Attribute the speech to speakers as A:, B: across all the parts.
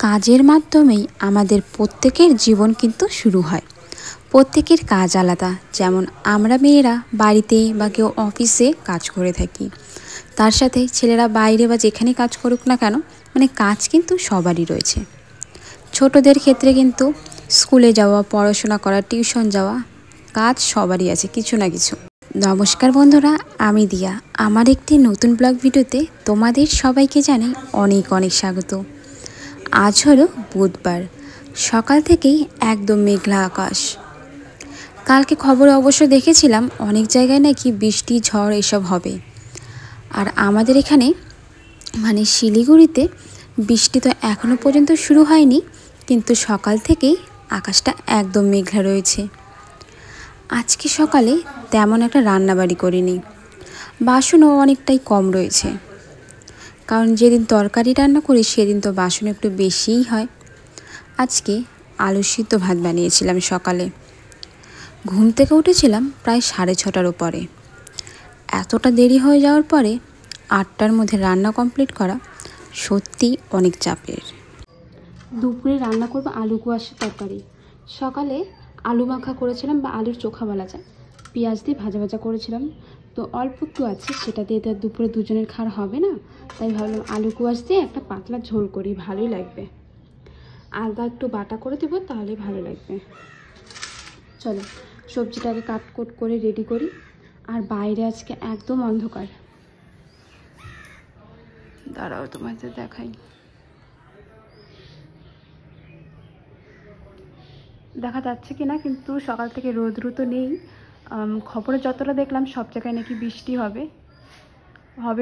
A: কাজের মাধ্যমেই আমাদের প্রত্যেকের জীবন কিন্তু শুরু হয়। প্রত্যেকের কাজ আলাদা, যেমন আমরা মেয়েরা বাড়িতে বা কেউ অফিসে কাজ করে থাকি, তার সাথে ছেলেরা বাইরে বা যেখানে কাজ করুক না কেন, কাজ কিন্তু সবারই রয়েছে। ছোটদের ক্ষেত্রে কিন্তু স্কুলে যাওয়া, পড়াশোনা করা, টিউশন যাওয়া, কাজ সবারই আছে কিছু না কিছু। নমস্কার বন্ধুরা, আমি দিয়া। আমার একটি নতুন ব্লগ ভিডিওতে তোমাদের সবাইকে জানাই অনেক অনেক স্বাগত। আজ হলো বুধবার, সকাল থেকেই একদম মেঘলা আকাশ। কালকে খবরে অবশ্য দেখেছিলাম অনেক জায়গায় নাকি বৃষ্টি, ঝড় এসব হবে। আর আমাদের এখানে শিলিগুড়িতে বৃষ্টি তো এখনও পর্যন্ত শুরু হয়নি, কিন্তু সকাল থেকেই আকাশটা একদম মেঘলা রয়েছে। আজকে সকালে তেমন একটা রান্নাবাড়ি করিনি, বাসনও অনেকটাই কম রয়েছে, কারণ যেদিন তরকারি রান্না করি সেদিন তো বাসন একটু বেশিই হয়। আজকে আলু সিদ্ধ ভাত বানিয়েছিলাম সকালে। ঘুম থেকে উঠেছিলাম প্রায় 6:30টার উপরে। এতটা দেরি হয়ে যাওয়ার পরে 8টার মধ্যে রান্না কমপ্লিট করা সত্যি অনেক চাপের।
B: দুপুরে রান্না করব আলু কুয়াশা তরকারি। সকালে আলু মাখা করেছিলাম, বা আলুর চোখা বলা যায়, পেঁয়াজ দিয়ে ভাজা ভাজা করেছিলাম। তো অল্প একটু আছে, সেটা দিয়ে তো দুপুরে দুজনের খাওয়া হবে না, তাই ভাবলাম আলু কুয়াশ দিয়ে একটা পাতলা ঝোল করি, ভালোই লাগবে। আদা একটু বাটা করে দেবো, তাহলে ভালো লাগবে। চলো সবজিটাকে কাটকুট করে রেডি করি। আর বাইরে আজকে একদম অন্ধকার, দাঁড়াও তোমাদের দেখাই। দেখা যাচ্ছে কি না, কিন্তু সকাল থেকে রোদ্রু তো নেই। খবরে যতটা দেখলাম সব জায়গায় নাকি বৃষ্টি হবে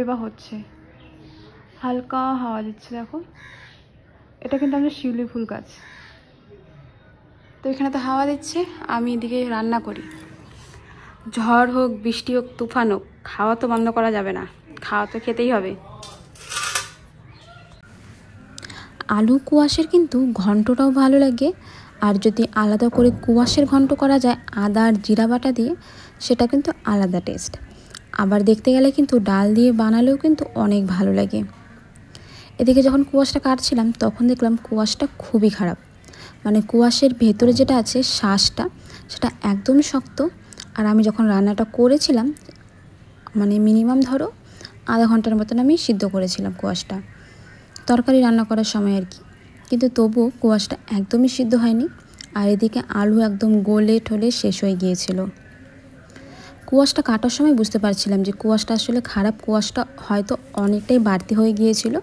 B: বা হচ্ছে। হালকা হাওয়া দিচ্ছে, দেখো। এটা কিন্তু আমাদের শিউলি ফুল গাছ। তো এখানে তো হাওয়া দিচ্ছে, আমি এদিকে রান্না করি। ঝড় হোক, বৃষ্টি হোক, তুফান হোক, খাওয়া তো বন্ধ করা যাবে না, খাওয়া তো খেতেই হবে।
A: আলু কুয়াশের কিন্তু ঘন্টটাও ভালো লাগে, আর যদি আলাদা করে কুয়াশের ঘন্ট করা যায় আদা আর জিরা বাটা দিয়ে, সেটা কিন্তু আলাদা টেস্ট। আবার দেখতে গেলে কিন্তু ডাল দিয়ে বানালেও কিন্তু অনেক ভালো লাগে। এদিকে যখন কুয়াশটা কাটছিলাম তখন দেখলাম কুয়াশটা খুবই খারাপ, কুয়াশের ভেতরে যেটা আছে শ্বাসটা, সেটা একদম শক্ত। আর আমি যখন রান্নাটা করেছিলাম, মিনিমাম ধরো আধা ঘন্টার মতন আমি সিদ্ধ করেছিলাম কুয়াশটা, তরকারি রান্না করার সময় আর কি। কিন্তু তবুও কুয়াশটা একদমই সিদ্ধ হয়নি। আর এদিকে আলু একদম গলে ঠলে শেষ হয়ে গিয়েছিল। কুয়াশটা কাটার সময় বুঝতে পারছিলাম যে কুয়াশটা আসলে খারাপ, কুয়াশটা হয়তো অনেকটাই বাড়তি হয়ে গিয়েছিল।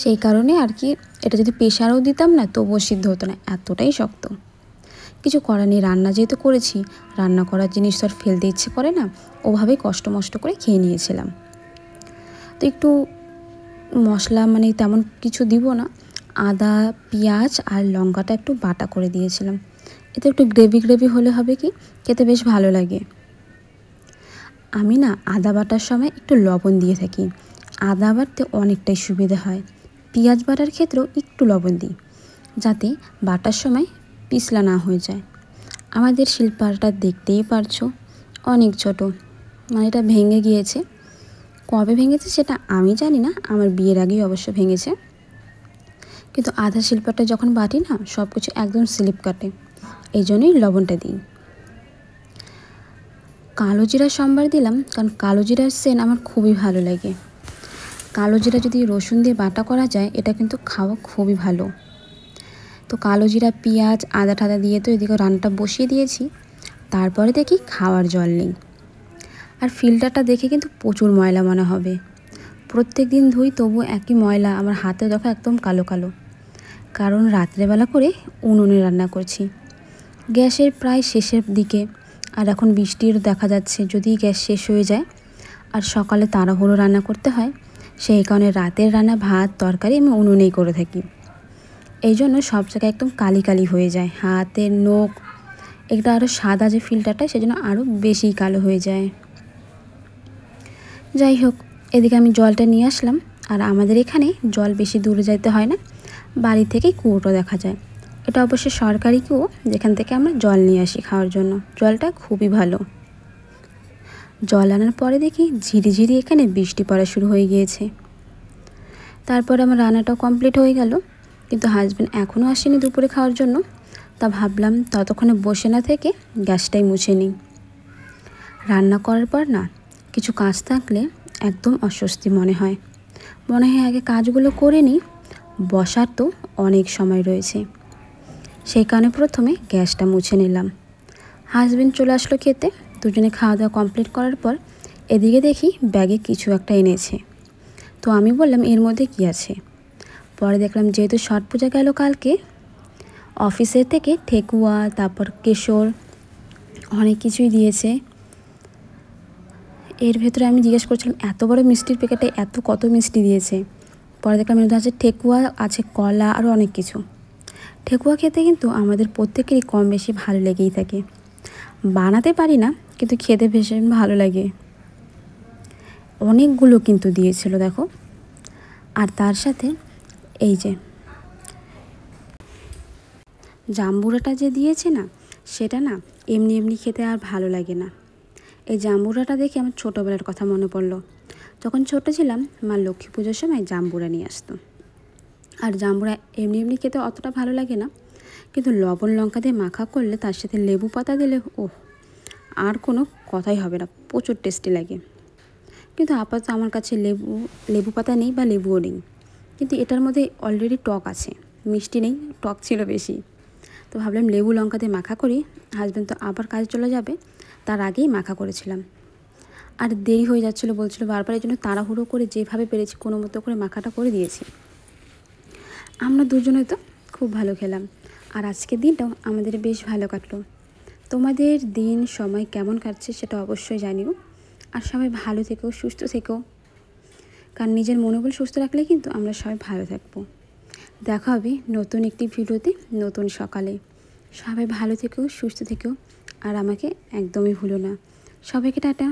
A: সেই কারণে আর কি, এটা যদি প্রেশারও দিতাম না তবুও সিদ্ধ হতো না, এতটাই শক্ত। কিছু করার নেই, রান্না যেহেতু করেছি, রান্না করার জিনিস তো আর ফেলতে ইচ্ছে করে না, ওভাবেই কষ্ট মষ্ট করে খেয়ে নিয়েছিলাম। তো একটু মশলা তেমন কিছু দিব না, আদা, পেঁয়াজ আর লঙ্কাটা একটু বাটা করে দিয়েছিলাম। এতে একটু গ্রেভি গ্রেভি হলে হবে কি, খেতে বেশ ভালো লাগে। আমি আদা বাটার সময় একটু লবণ দিয়ে থাকি, আদা বাটতে অনেকটাই সুবিধা হয়। পেঁয়াজ বাটার ক্ষেত্রেও একটু লবণ দিই, যাতে বাটার সময় পিছলা না হয়ে যায়। আমাদের শিলপাটাটা দেখতেই পারছো, অনেক ছোট, এটা ভেঙে গিয়েছে। কবে ভেঙেছে সেটা আমি জানি না, আমার বিয়ের আগেই অবশ্য ভেঙেছে। কিন্তু আধা শিলপাটা যখন বাটি না, সব কিছু একদম স্লিপ কাটে, এই জন্যই লবণটা দিই। কালো জিরা সম্বার দিলাম, কারণ কালো জিরার সেন্ট আমার খুবই ভালো লাগে। কালো জিরা যদি রসুন দিয়ে বাটা করা যায়, এটা কিন্তু খাওয়া খুবই ভালো। তো কালো জিরা, পেঁয়াজ, আদা টাদা দিয়ে তো এদিকে রান্নাটা বসিয়ে দিয়েছি। তারপরে দেখি খাওয়ার জল নেই, আর ফিল্টারটা দেখে কিন্তু প্রচুর ময়লা মনে হবে। প্রত্যেক দিন ধুই, তবু একই ময়লা। আমার হাতে দেখো একদম কালো কালো, কারণ রাত্রেবেলা করে উনুনে রান্না করছি। গ্যাসের প্রায় শেষের দিকে, আর এখন বৃষ্টির দেখা যাচ্ছে, যদি গ্যাস শেষ হয়ে যায় আর সকালে তাড়াহুড়ো রান্না করতে হয়, সেই কারণে রাতের রান্না ভাত তরকারি আমি উনুনেই করে থাকি। এই জন্য সব জায়গায় একদম কালি কালি হয়ে যায়, হাতের নখ, এটা আরও সাদা যে ফিল্টারটা, সেজন্য আরও বেশি কালো হয়ে যায়। যাই হোক, এদিকে আমি জলটা নিয়ে আসলাম। আর আমাদের এখানে জল বেশি দূরে যাইতে হয় না, বাড়ি থেকেই কুয়োটা দেখা যায়। এটা অবশ্য সরকারি কুয়ো, যেখান থেকে আমরা জল নিয়ে আসি খাওয়ার জন্য। জলটা খুবই ভালো। জল আনার পরে দেখি ঝিরিঝিরি এখানে বৃষ্টি পড়া শুরু হয়ে গিয়েছে। তারপর আমার রান্নাটাও কমপ্লিট হয়ে গেল, কিন্তু হাজব্যান্ড এখনও আসেনি দুপুরে খাওয়ার জন্য। তা ভাবলাম ততক্ষণে বসে না থেকে গ্যাসটাই মুছে নিই। রান্না করার পর না কিছু কাজ থাকলে একদম অস্বস্তি মনে হয় আগে কাজগুলো করে নিই, বসার তো অনেক সময় রয়েছে। সেই কারণে প্রথমে গ্যাসটা মুছে নিলাম। হাজব্যান্ড চলে আসলো খেতে। দুজনে খাওয়া দাওয়া কমপ্লিট করার পর এদিকে দেখি ব্যাগে কিছু একটা এনেছে। তো আমি বললাম এর মধ্যে কী আছে। পরে দেখলাম যেহেতু ছট পূজা গেল কালকে, অফিসের থেকে ঠেকুয়া, তারপর কেশর, অনেক কিছুই দিয়েছে। এর ভেতরে আমি জিজ্ঞেস করছিলাম এত বড় মিষ্টির প্যাকেটে এত কত মিষ্টি দিয়েছে। পরে দেখলাম এর মধ্যে আছে ঠেকুয়া, আছে কলা, আরও অনেক কিছু। ঠেকুয়া খেতে কিন্তু আমাদের প্রত্যেকেরই কম বেশি ভালো লেগেই থাকে। বানাতে পারি না, কিন্তু খেতে ভীষণ ভালো লাগে। অনেকগুলো কিন্তু দিয়েছিল দেখো। আর তার সাথে এই যে জাম্বুরাটা যে দিয়েছে না, সেটা না এমনি এমনি খেতে আর ভালো লাগে না। এই জাম্বুরাটা দেখে আমার ছোটোবেলার কথা মনে পড়লো। যখন ছোটো ছিলাম মা লক্ষ্মী পুজোর সময় জাম্বুরা নিয়ে আসতো। আর জাম্বুরা এমনি এমনি খেতে অতটা ভালো লাগে না, কিন্তু লবণ লঙ্কা দিয়ে মাখা করলে তার সাথে লেবু পাতা দিলে আর কোনো কথাই হবে না, প্রচুর টেস্টি লাগে। কিন্তু আপাতত আমার কাছে লেবু পাতা নেই বা লেবুও নেই, কিন্তু এটার মধ্যে অলরেডি টক আছে, মিষ্টি নেই, টক ছিল বেশি। তো ভাবলাম লেবু লঙ্কা দিয়ে মাখা করি। হাজব্যান্ড তো আবার কাজে চলে যাবে, তার আগেই মাখা করেছিলাম। আর দেরি হয়ে যাচ্ছিলো বলছিল বারবার, এই জন্য তাড়াহুড়ো করে যেভাবে পেরেছি কোনো মতো করে মাখাটা করে দিয়েছি। আমরা দুজনে তো খুব ভালো খেলাম, আর আজকের দিনটাও আমাদের বেশ ভালো কাটলো। তোমাদের দিন সময় কেমন কাটছে সেটা অবশ্যই জানিও। আর সবাই ভালো থেকো, সুস্থ থেকো, কারণ নিজের মনোবল সুস্থ রাখলে কিন্তু আমরা সবাই ভালো থাকবো। দেখা হবে নতুন একটি ভিডিওতে নতুন সকালে। সবাই ভালো থেকো, সুস্থ থেকো, আর আমাকে একদমই ভুলো না। সবাইকে টাটা।